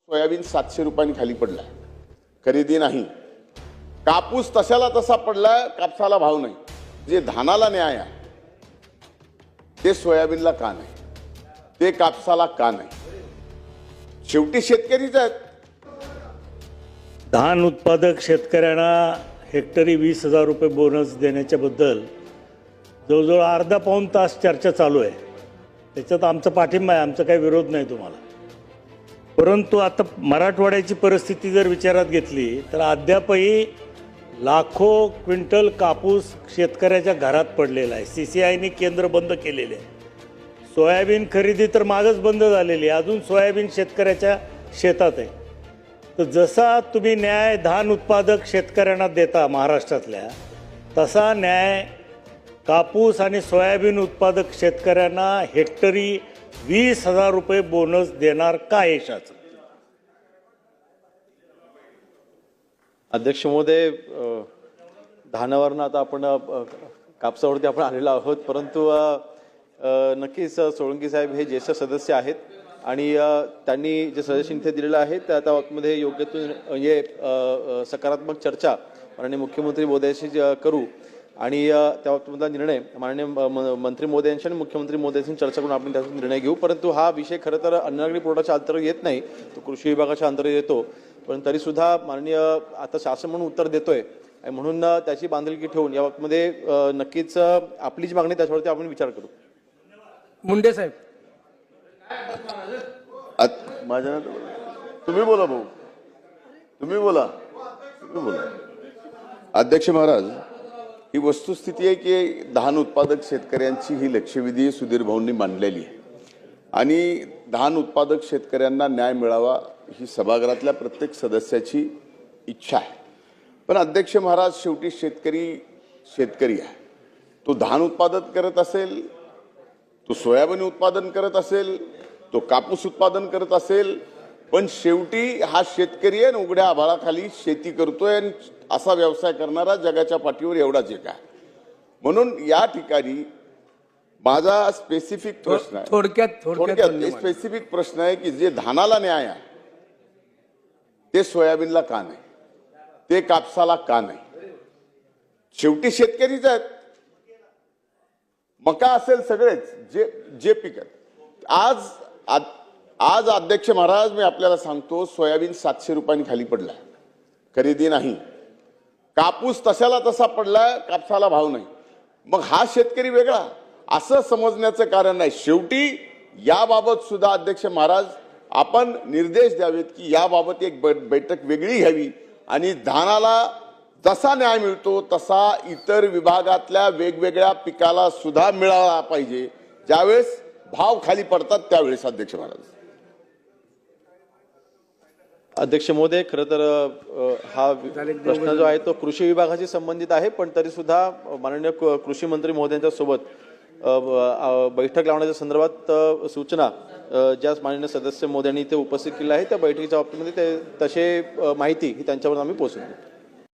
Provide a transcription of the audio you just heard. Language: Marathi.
सोयाबीन 700 रुपयांनी खाली पडला, खरेदी नाही. कापूस तशाला तसा पडला, कापसाला भाव नाही. जे धानाला न्याय आहे ते सोयाबीनला का नाही, ते कापसाला का नाही? शेवटी शेतकरीच आहेत. धान उत्पादक शेतकऱ्यांना हेक्टरी 20,000 रुपये बोनस देण्याच्या बद्दल जवळजवळ अर्धा पाऊण तास चर्चा चालू आहे. त्याच्यात आमचा पाठिंबा आहे, आमचा काही विरोध नाही तुम्हाला. परंतु आता मराठवाड्याची परिस्थिती जर विचारात घेतली तर अद्यापही लाखो क्विंटल कापूस शेतकऱ्याच्या घरात पडलेला आहे. CCIने केंद्र बंद केलेले आहे. सोयाबीन खरेदी तर मागच बंद झालेली आहे, अजून सोयाबीन शेतकऱ्याच्या शेतात आहे. तर जसा तुम्ही न्याय धान उत्पादक शेतकऱ्यांना देता महाराष्ट्रातल्या, तसा न्याय कापूस आणि सोयाबीन उत्पादक शेतकऱ्यांना हेक्टरी 20,000 रुपये बोनस देणार का यशाचं? अध्यक्ष महोदय, धानावरनं आता आपण कापसावरती आपण आलेलो आहोत, परंतु नक्कीच सोळंकी साहेब हे ज्येष्ठ सदस्य आहेत आणि त्यांनी जे सजेशन इथे दिलेलं आहे त्या बाबतीमध्ये योग्यतून म्हणजे सकारात्मक चर्चा माननीय मुख्यमंत्री महोदयाशी करू आणि त्या बाबतीमधला निर्णय माननीय मंत्री महोदयांशी आणि मुख्यमंत्री महोदयांशी चर्चा करून आपण त्याचा निर्णय घेऊ. परंतु हा विषय खरं तर अन्न नागरी पुरवठ्याच्या अंतर्गत येत नाही, तो कृषी विभागाच्या अंतर्गत येतो. पण तरीसुद्धा माननीय आता शासन म्हणून उत्तर देतोय आणि म्हणून त्याची बांधिलकी ठेवून या बाबतीमध्ये नक्कीच आपली जी मागणी त्याच्यावरती आपण विचार करू. मुंडे साहेब, माझ्या तुम्ही बोला भाऊ, तुम्ही बोला. अध्यक्ष महाराज, ही वस्तुस्थिती आहे की धान उत्पादक शेतकऱ्यांची ही लक्षवेधी सुधीर भाऊंनी मांडलेली आहे आणि धान उत्पादक शेतकऱ्यांना न्याय मिळावा ही सभागृहातल्या प्रत्येक सदस्याची इच्छा आहे. पण अध्यक्ष महाराज, शेवटी शेतकरी आहे. तो धान उत्पादन करत असेल, तो सोयाबीन उत्पादन करत असेल, तो कापूस उत्पादन करत असेल, पण शेवटी हा शेतकरी आहे. उघड्या आभाळाखाली शेती करतोय आणि असा व्यवसाय करणारा जगाच्या पाठीवर एवढाच एक आहे. म्हणून या ठिकाणी माझा स्पेसिफिक प्रश्न आहे, थोडक्यात स्पेसिफिक प्रश्न आहे की जे धानाला न्याय आहे ते सोयाबीनला का नाही, ते कापसाला का नाही? शेवटी शेतकरीच आहेत. मका असेल सगळेच जे पिकत आज अध्यक्ष महाराज, मी आपल्याला सांगतो, सोयाबीन 700 रुपयांनी खाली पडला, खरेदी नाही. कापूस तशाला तसा पडलाय, कापसाला भाव नाही. मग हा शेतकरी वेगळा असं समजण्याचं कारण नाही. शेवटी याबाबत सुद्धा अध्यक्ष महाराज आपण निर्देश द्यावेत की याबाबत एक बैठक वेगळी घ्यावी आणि धानाला जसा न्याय मिळतो तसा इतर विभागातल्या वेगवेगळ्या पिकाला सुद्धा मिळाला पाहिजे. ज्यावेळेस भाव खाली पडतात त्यावेळेस. अध्यक्ष महाराज. अध्यक्ष महोदय, खरं तर हा प्रश्न जो आहे तो कृषी विभागाशी संबंधित आहे, पण तरी सुद्धा माननीय कृषी मंत्री महोदयांच्या सोबत बैठक लावण्याच्या संदर्भात सूचना ज्या माननीय सदस्य महोदयांनी इथे उपस्थित केल्या आहे त्या बैठकीच्या बाबतीमध्ये ते तसे माहिती ही त्यांच्यावर आम्ही पोहोचवतो.